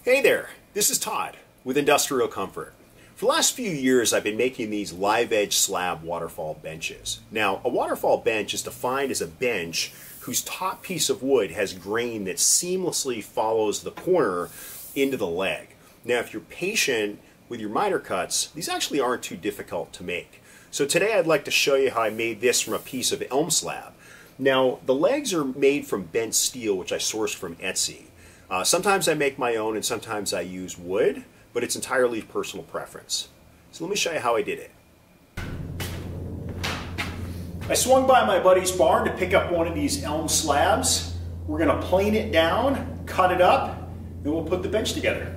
Hey there, this is Todd with Industrial Comfort. For the last few years I've been making these live edge slab waterfall benches. Now, a waterfall bench is defined as a bench whose top piece of wood has grain that seamlessly follows the corner into the leg. Now, if you're patient with your miter cuts, these actually aren't too difficult to make. So today I'd like to show you how I made this from a piece of elm slab. Now, the legs are made from bent steel, which I sourced from Etsy. Sometimes I make my own and sometimes I use wood, but it's entirely personal preference. So let me show you how I did it. I swung by my buddy's barn to pick up one of these elm slabs. We're going to plane it down, cut it up, and we'll put the bench together.